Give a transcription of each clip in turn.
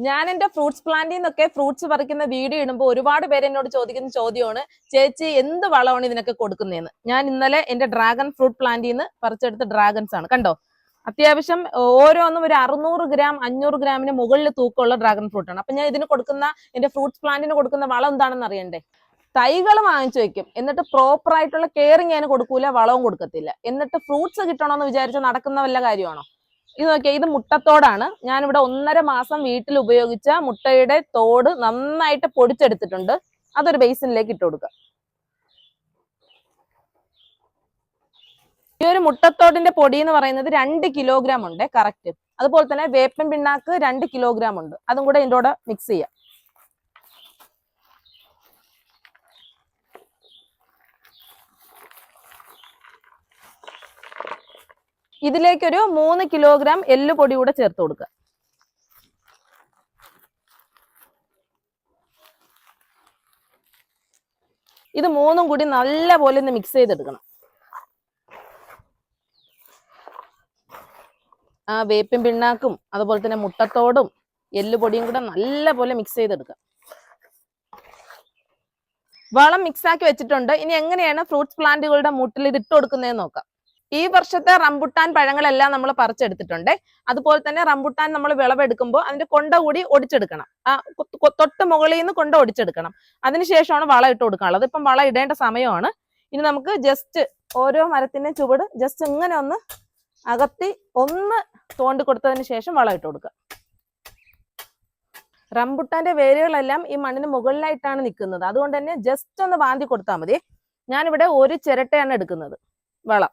ഞാൻ എന്റെ ഫ്രൂട്ട്സ് പ്ലാന്റിൽ നിന്നൊക്കെ ഫ്രൂട്ട്സ് പറിക്കുന്ന വീഡിയോ ഇടുമ്പോൾ ഒരുപാട് പേര് എന്നോട് ചോദിക്കുന്ന ചോദ്യമാണ്, ചേച്ചി എന്ത് വളമാണ് ഇതിനൊക്കെ കൊടുക്കുന്നതെന്ന്. ഞാൻ ഇന്നലെ എന്റെ ഡ്രാഗൺ ഫ്രൂട്ട് പ്ലാന്റിൽ നിന്ന് പറിച്ചെടുത്ത ഡ്രാഗൺസ് ആണ്. കണ്ടോ, അത്യാവശ്യം ഓരോന്നും ഒരു 600 ഗ്രാം 500 ഗ്രാമിന് മുകളിൽ തൂക്കമുള്ള ഡ്രാഗൺ ഫ്രൂട്ട് ആണ്. അപ്പൊ ഞാൻ ഇതിന് കൊടുക്കുന്ന, എന്റെ ഫ്രൂട്ട്സ് പ്ലാന്റിന് കൊടുക്കുന്ന വളം എന്താണെന്ന് അറിയണ്ടേ? തൈകൾ വാങ്ങിച്ചു വെക്കും, എന്നിട്ട് പ്രോപ്പർ ആയിട്ടുള്ള കെയറിങ് ഞാൻ കൊടുക്കൂല, വളവും കൊടുക്കത്തില്ല. എന്നിട്ട് ഫ്രൂട്ട്സ് കിട്ടണമെന്ന് വിചാരിച്ച് നടക്കുന്ന വല്ല കാര്യമാണോ? ഇത് നോക്കിയാൽ ഇത് മുട്ടത്തോടാണ്. ഞാനിവിടെ 1.5 മാസം വീട്ടിൽ ഉപയോഗിച്ച മുട്ടയുടെ തോട് നന്നായിട്ട് പൊടിച്ചെടുത്തിട്ടുണ്ട്. അതൊരു ബേസിനിലേക്ക് ഇട്ട് കൊടുക്കുക. ഈ ഒരു മുട്ടത്തോടിന്റെ പൊടി എന്ന് പറയുന്നത് 2 കിലോഗ്രാം ഉണ്ട് കറക്റ്റ്. അതുപോലെ തന്നെ വേപ്പൻ പിണ്ണാക്ക് 2 കിലോഗ്രാം ഉണ്ട്. അതും കൂടെ ഇതിൻ്റെ കൂടെ മിക്സ് ചെയ്യാം. ഇതിലേക്കൊരു 3 കിലോഗ്രാം എല്ലുപൊടി കൂടെ ചേർത്ത് കൊടുക്കുക. ഇത് മൂന്നും കൂടി നല്ല പോലെ ഒന്ന് മിക്സ് ചെയ്തെടുക്കണം. ആ വേപ്പിൻ പിണ്ണാക്കും അതുപോലെ തന്നെ മുട്ടത്തോടും എല്ലുപൊടിയും കൂടെ നല്ല പോലെ മിക്സ് ചെയ്തെടുക്കുക. വളം മിക്സ് ആക്കി വെച്ചിട്ടുണ്ട്. ഇനി എങ്ങനെയാണ് ഫ്രൂട്ട്സ് പ്ലാന്റുകളുടെ മുട്ടിൽ ഇത് ഇട്ട് കൊടുക്കുന്നതെന്ന് നോക്കാം. ഈ വർഷത്തെ റംബുട്ടാൻ പഴങ്ങളെല്ലാം നമ്മൾ പറിച്ചെടുത്തിട്ടുണ്ട്. അതുപോലെ തന്നെ റംബുട്ടാൻ നമ്മൾ വിളവെടുക്കുമ്പോൾ അതിന്റെ കൊണ്ട കൂടി ഒടിച്ചെടുക്കണം. തൊട്ട് മുകളിൽ നിന്ന് കൊണ്ട ഒടിച്ചെടുക്കണം. അതിനുശേഷമാണ് വളം ഇട്ട് കൊടുക്കാനുള്ളത്. ഇപ്പം വളം ഇടേണ്ട സമയമാണ്. ഇനി നമുക്ക് ജസ്റ്റ് ഓരോ മരത്തിന്റെ ചുവട് ജസ്റ്റ് ഇങ്ങനെ ഒന്ന് അകത്തി ഒന്ന് തോണ്ടി കൊടുത്തതിന് ശേഷം വളം ഇട്ട് കൊടുക്കുക. റംബുട്ടാന്റെ വേരുകളെല്ലാം ഈ മണ്ണിന് മുകളിലായിട്ടാണ് നിൽക്കുന്നത്. അതുകൊണ്ട് തന്നെ ജസ്റ്റ് ഒന്ന് വാന്തി കൊടുത്താൽ മതി. ഞാനിവിടെ ഒരു ചിരട്ടയാണ് എടുക്കുന്നത്. വളം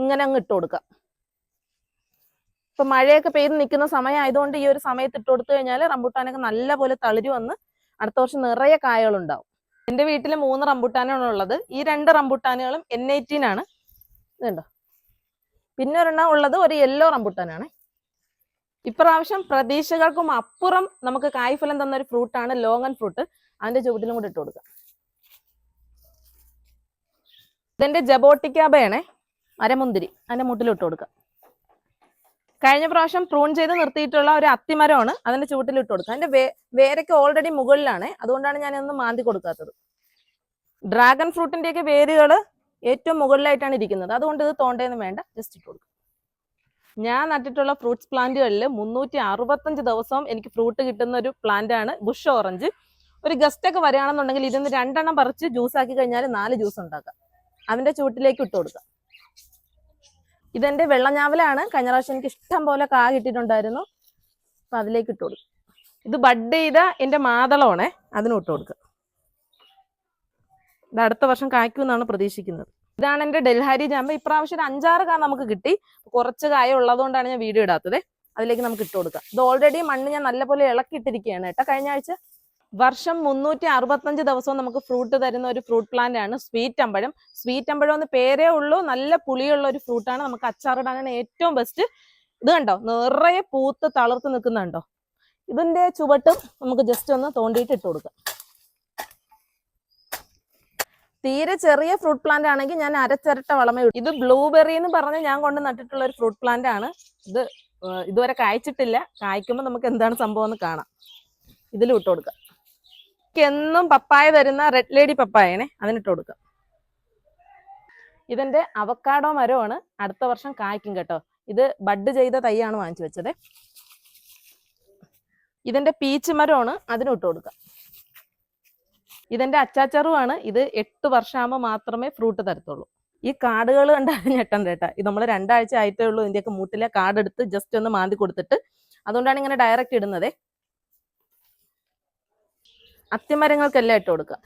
ഇങ്ങനെ അങ്ങ് ഇട്ട് കൊടുക്കാം. ഇപ്പൊ മഴയൊക്കെ പെയ്ത് നിൽക്കുന്ന സമയം ആയതുകൊണ്ട് ഈ ഒരു സമയത്ത് ഇട്ട് കൊടുത്തു കഴിഞ്ഞാൽ റംബുട്ടാനൊക്കെ നല്ല പോലെ തളിര് വന്ന് അടുത്ത വർഷം നിറയെ കായകളുണ്ടാവും. എന്റെ വീട്ടിൽ 3 റംബുട്ടാനാണ് ഉള്ളത്. ഈ 2 റംബുട്ടാനുകളും N18 ആണ്. ഇതുണ്ടോ, പിന്നെ ഒരെണ്ണം ഉള്ളത് ഒരു യെല്ലോ റംബുട്ടാനാണ്. ഇപ്രാവശ്യം പ്രതീക്ഷകൾക്കും അപ്പുറം നമുക്ക് കായ്ഫലം തന്ന ഒരു ഫ്രൂട്ടാണ് ലോങ്ങൻ ഫ്രൂട്ട്. അതിന്റെ ചുവട്ടിലും കൂടി ഇട്ട് കൊടുക്കാം. ഇതെന്റെ ജബോട്ടിക്കാബയാണേ, മരമുന്തിരി. അതിന്റെ മുട്ടിലിട്ട് കൊടുക്കാം. കഴിഞ്ഞ പ്രാവശ്യം പ്രൂൺ ചെയ്ത് നിർത്തിയിട്ടുള്ള ഒരു അത്തിമരമാണ്. അതിന്റെ ചുവട്ടിലിട്ട് കൊടുക്കുക. അതിന്റെ വേരൊക്കെ ഓൾറെഡി മുകളിലാണ്. അതുകൊണ്ടാണ് ഞാനൊന്നും മാന്തി കൊടുക്കാത്തത്. ഡ്രാഗൺ ഫ്രൂട്ടിന്റെയൊക്കെ വേരുകൾ ഏറ്റവും മുകളിലായിട്ടാണ് ഇരിക്കുന്നത്. അതുകൊണ്ട് ഇത് തോണ്ടേന്ന് വേണ്ട, ജസ്റ്റ് ഇട്ട് കൊടുക്കും. ഞാൻ നട്ടിട്ടുള്ള ഫ്രൂട്ട്സ് പ്ലാന്റുകളിൽ 365 ദിവസവും എനിക്ക് ഫ്രൂട്ട് കിട്ടുന്ന ഒരു പ്ലാന്റ് ആണ് ബുഷ് ഓറഞ്ച്. ഒരു ഗസ്റ്റ് ഒക്കെ വരികയാണെന്നുണ്ടെങ്കിൽ ഇതിന്ന് 2 എണ്ണം പറിച്ച് ജ്യൂസ് ആക്കി കഴിഞ്ഞാൽ 4 ജ്യൂസ് ഉണ്ടാക്കാം. അതിന്റെ ചുവട്ടിലേക്ക് ഇട്ട് കൊടുക്കാം. ഇതെന്റെ വെള്ളഞ്ഞാവലാണ്. കഴിഞ്ഞ പ്രാവശ്യം എനിക്ക് ഇഷ്ടം പോലെ കാ കിട്ടിയിട്ടുണ്ടായിരുന്നു. അപ്പൊ അതിലേക്ക് ഇട്ട് കൊടുക്കും. ഇത് ബഡ് ചെയ്ത എന്റെ മാതളമാണേ, അതിനും ഇട്ട് കൊടുക്കുക. ഇത് അടുത്ത വർഷം കായ്ക്കുമെന്നാണ് പ്രതീക്ഷിക്കുന്നത്. ഇതാണ് എന്റെ ഡെൽഹാരി ജാമ്പ. ഇപ്രാവശ്യം ഒരു 5-6 കാ നമുക്ക് കിട്ടി. കുറച്ച് കായ ഉള്ളതുകൊണ്ടാണ് ഞാൻ വീഡിയോ ഇടാത്തത്. അതിലേക്ക് നമുക്ക് ഇട്ട് കൊടുക്കാം. ഇത് ഓൾറെഡി മണ്ണ് ഞാൻ നല്ലപോലെ ഇളക്കിയിട്ടിരിക്കുകയാണ് കേട്ടോ. കഴിഞ്ഞ ആഴ്ച വർഷം 365 ദിവസവും നമുക്ക് ഫ്രൂട്ട് തരുന്ന ഒരു ഫ്രൂട്ട് പ്ലാന്റ് ആണ് സ്വീറ്റ് അമ്പഴം. സ്വീറ്റ് അമ്പഴം എന്ന് പേരേ ഉള്ളൂ. നല്ല പുളിയുള്ള ഒരു ഫ്രൂട്ടാണ്. നമുക്ക് അച്ചാറിടാനാണ് ഏറ്റവും ബെസ്റ്റ്. ഇത് കണ്ടോ, നിറയെ പൂത്ത് തളർത്ത് നിൽക്കുന്നുണ്ടോ. ഇതിന്റെ ചുവട്ടും നമുക്ക് ജസ്റ്റ് ഒന്ന് തോണ്ടിയിട്ട് ഇട്ട് കൊടുക്കാം. തീരെ ചെറിയ ഫ്രൂട്ട് പ്ലാന്റ് ആണെങ്കിൽ ഞാൻ അരച്ചിരട്ട വളമേ. ഇത് ബ്ലൂബെറി എന്ന് പറഞ്ഞ് ഞാൻ കൊണ്ട് നട്ടിട്ടുള്ള ഒരു ഫ്രൂട്ട് പ്ലാന്റ് ആണ്. ഇത് ഇതുവരെ കായ്ച്ചിട്ടില്ല. കായ്ക്കുമ്പോൾ നമുക്ക് എന്താണ് സംഭവം എന്ന് കാണാം. ഇതിലും ഇട്ട് കൊടുക്കാം. എന്നും പപ്പായ തരുന്ന റെഡ് ലേഡി പപ്പായനെ, അതിനിട്ട് കൊടുക്കുക. ഇതെന്റെ അവക്കാഡോ മരമാണ്. അടുത്ത വർഷം കായ്ക്കും കേട്ടോ. ഇത് ബഡ് ചെയ്ത തൈയാണ് വാങ്ങിച്ചു വെച്ചത്. ഇതെന്റെ പീച്ച് മരമാണ്. അതിനും ഇട്ട് കൊടുക്കുക. ഇതെന്റെ അച്ചാച്ചറുമാണ്. ഇത് 8 വർഷമാകുമ്പോൾ മാത്രമേ ഫ്രൂട്ട് തരത്തുള്ളൂ. ഈ കാടുകൾ കണ്ടാൽ ഞെട്ടം കേട്ടാ. ഇത് നമ്മൾ 2 ആഴ്ച ആയിട്ടേ ഉള്ളൂ ഇതിന്റെയൊക്കെ മൂട്ടിലെ കാടെടുത്ത് ജസ്റ്റ് ഒന്ന് മാന്തി കൊടുത്തിട്ട്. അതുകൊണ്ടാണ് ഇങ്ങനെ ഡയറക്റ്റ് ഇടുന്നത്. അത്തിമരങ്ങൾക്കെല്ലാം ഇട്ട് കൊടുക്കുക.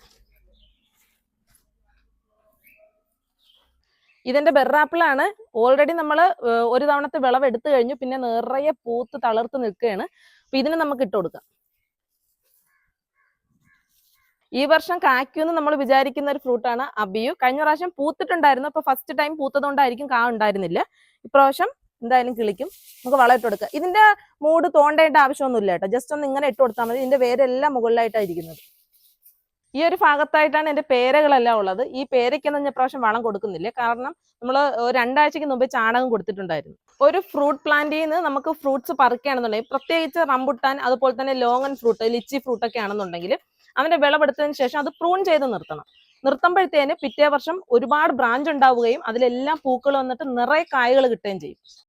ഇതെന്റെ ബെറാപ്പിളാണ്. ഓൾറെഡി നമ്മൾ ഒരു തവണത്തെ വിളവ് എടുത്തു കഴിഞ്ഞു. പിന്നെ നിറയെ പൂത്ത് തളർത്ത് നിൽക്കുകയാണ്. അപ്പൊ ഇതിന് നമുക്ക് ഇട്ട് കൊടുക്കാം. ഈ വർഷം കായ്ക്കുമെന്ന് നമ്മൾ വിചാരിക്കുന്ന ഒരു ഫ്രൂട്ടാണ് അബിയു. കഴിഞ്ഞ പ്രാവശ്യം പൂത്തിട്ടുണ്ടായിരുന്നു. അപ്പൊ ഫസ്റ്റ് ടൈം പൂത്തതുകൊണ്ടായിരിക്കും കാ ഉണ്ടായിരുന്നില്ല. ഇപ്രാവശ്യം എന്തായാലും കിളിക്കും. നമുക്ക് വളം ഇട്ട് കൊടുക്കുക. ഇതിന്റെ മൂട് തോണ്ടേണ്ട ആവശ്യമൊന്നുമില്ല കേട്ടോ. ജസ്റ്റ് ഒന്ന് ഇങ്ങനെ ഇട്ട് കൊടുത്താൽ മതി. ഇതിന്റെ വേരെല്ലാം മുകളിലായിട്ടായിരിക്കുന്നത്. ഈ ഒരു ഭാഗത്തായിട്ടാണ് എന്റെ പേരകളെല്ലാം ഉള്ളത്. ഈ പേരയ്ക്കൊന്നും ഞാൻ പ്രാവശ്യം വളം കൊടുക്കുന്നില്ല. കാരണം നമ്മൾ 2 ആഴ്ചക്ക് മുമ്പേ ചാണകം കൊടുത്തിട്ടുണ്ടായിരുന്നു. ഒരു ഫ്രൂട്ട് പ്ലാന്റിൽ നിന്ന് നമുക്ക് ഫ്രൂട്ട്സ് പറിക്കുകയാണെന്നുണ്ടെങ്കിൽ, പ്രത്യേകിച്ച് റംബുട്ടാൻ അതുപോലെ തന്നെ ലോങ്ങൻ ഫ്രൂട്ട്, ലിച്ചി ഫ്രൂട്ട് ഒക്കെ ആണെന്നുണ്ടെങ്കിൽ അതിന്റെ വിളവെടുത്തതിന് ശേഷം അത് പ്രൂൺ ചെയ്ത് നിർത്തണം. നിർത്തുമ്പോഴത്തേന് പിറ്റേ വർഷം ഒരുപാട് ബ്രാഞ്ച് ഉണ്ടാവുകയും അതിലെല്ലാം പൂക്കൾ വന്നിട്ട് നിറയെ കായകൾ കിട്ടുകയും ചെയ്യും.